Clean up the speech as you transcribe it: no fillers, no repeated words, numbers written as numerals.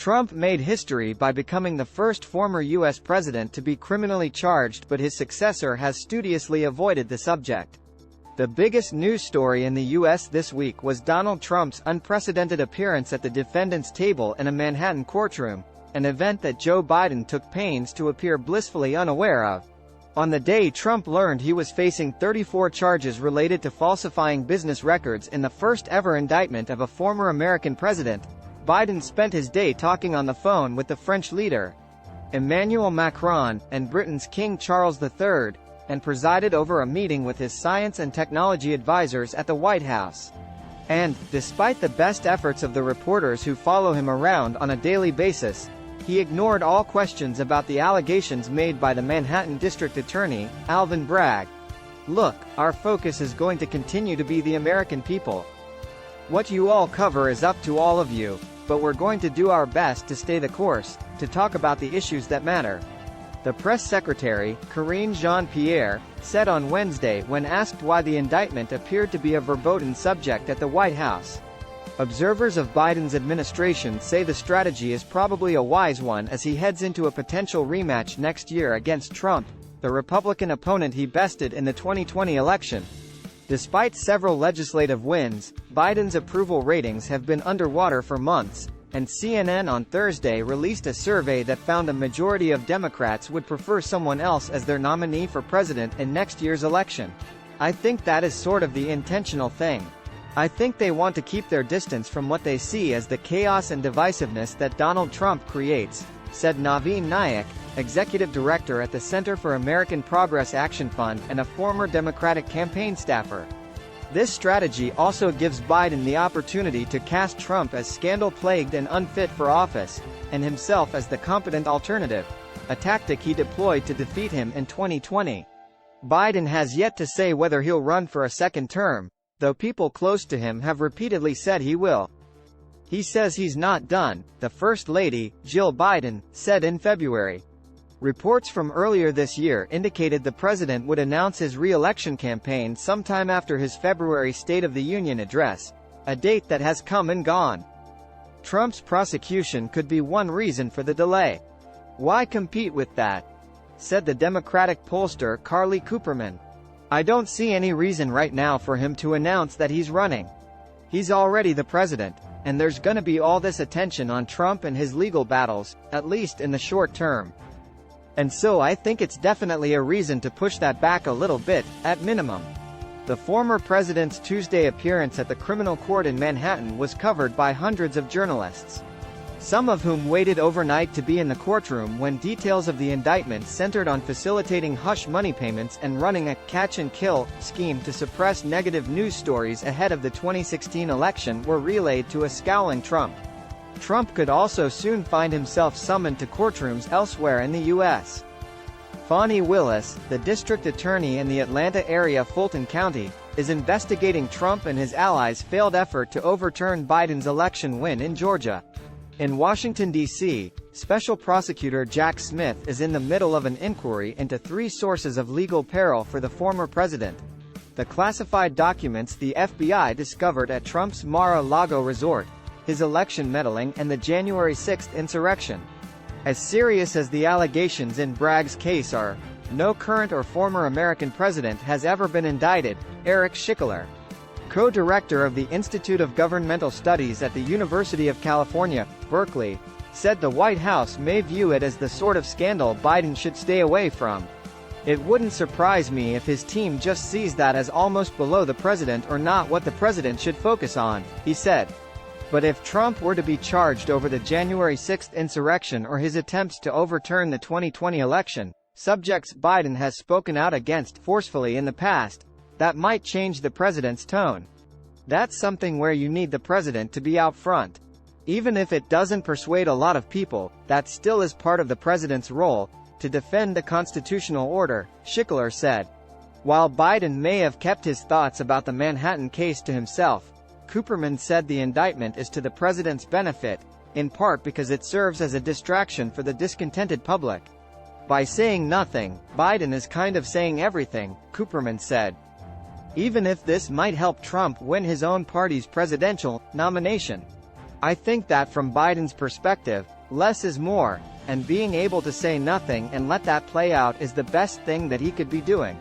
Trump made history by becoming the first former U.S. president to be criminally charged, but his successor has studiously avoided the subject. The biggest news story in the U.S. this week was Donald Trump's unprecedented appearance at the defendant's table in a Manhattan courtroom, an event that Joe Biden took pains to appear blissfully unaware of. On the day Trump learned he was facing 34 charges related to falsifying business records in the first-ever indictment of a former American president, Biden spent his day talking on the phone with the French leader, Emmanuel Macron, and Britain's King Charles III, and presided over a meeting with his science and technology advisors at the White House. And, despite the best efforts of the reporters who follow him around on a daily basis, he ignored all questions about the allegations made by the Manhattan District Attorney, Alvin Bragg. "Look, our focus is going to continue to be the American people. What you all cover is up to all of you, but we're going to do our best to stay the course, to talk about the issues that matter," the press secretary, Karine Jean-Pierre, said on Wednesday when asked why the indictment appeared to be a verboten subject at the White House. Observers of Biden's administration say the strategy is probably a wise one as he heads into a potential rematch next year against Trump, the Republican opponent he bested in the 2020 election. Despite several legislative wins, Biden's approval ratings have been underwater for months, and CNN on Thursday released a survey that found a majority of Democrats would prefer someone else as their nominee for president in next year's election. "I think that is sort of the intentional thing. I think they want to keep their distance from what they see as the chaos and divisiveness that Donald Trump creates," said Naveen Nayak, executive director at the Center for American Progress Action Fund and a former Democratic campaign staffer. This strategy also gives Biden the opportunity to cast Trump as scandal-plagued and unfit for office, and himself as the competent alternative, a tactic he deployed to defeat him in 2020. Biden has yet to say whether he'll run for a second term, though people close to him have repeatedly said he will. He says he's not done, the First Lady, Jill Biden, said in February. Reports from earlier this year indicated the president would announce his re-election campaign sometime after his February State of the Union address, a date that has come and gone. Trump's prosecution could be one reason for the delay. "Why compete with that?" said the Democratic pollster Carly Cooperman. "I don't see any reason right now for him to announce that he's running. He's already the president, and there's gonna be all this attention on Trump and his legal battles, at least in the short term. And so I think it's definitely a reason to push that back a little bit, at minimum." The former president's Tuesday appearance at the criminal court in Manhattan was covered by hundreds of journalists, some of whom waited overnight to be in the courtroom when details of the indictment centered on facilitating hush money payments and running a catch-and-kill scheme to suppress negative news stories ahead of the 2016 election were relayed to a scowling Trump. Trump could also soon find himself summoned to courtrooms elsewhere in the U.S. Fani Willis, the district attorney in the Atlanta area Fulton County, is investigating Trump and his allies' failed effort to overturn Biden's election win in Georgia. In Washington, D.C., Special Prosecutor Jack Smith is in the middle of an inquiry into 3 sources of legal peril for the former president: the classified documents the FBI discovered at Trump's Mar-a-Lago resort, his election meddling, and the January 6 insurrection. As serious as the allegations in Bragg's case are, no current or former American president has ever been indicted, Eric Schickler, co-director of the Institute of Governmental Studies at the University of California, Berkeley, said the White House may view it as the sort of scandal Biden should stay away from. "It wouldn't surprise me if his team just sees that as almost below the president or not what the president should focus on," he said. But if Trump were to be charged over the January 6 insurrection or his attempts to overturn the 2020 election, subjects Biden has spoken out against forcefully in the past, that might change the president's tone. That's something where you need the president to be out front. Even if it doesn't persuade a lot of people, that still is part of the president's role, to defend the constitutional order, Schickler said. While Biden may have kept his thoughts about the Manhattan case to himself, Cooperman said the indictment is to the president's benefit, in part because it serves as a distraction for the discontented public. "By saying nothing, Biden is kind of saying everything," Cooperman said. "Even if this might help Trump win his own party's presidential nomination. I think that from Biden's perspective, Less is more, and being able to say nothing and let that play out is the best thing that he could be doing.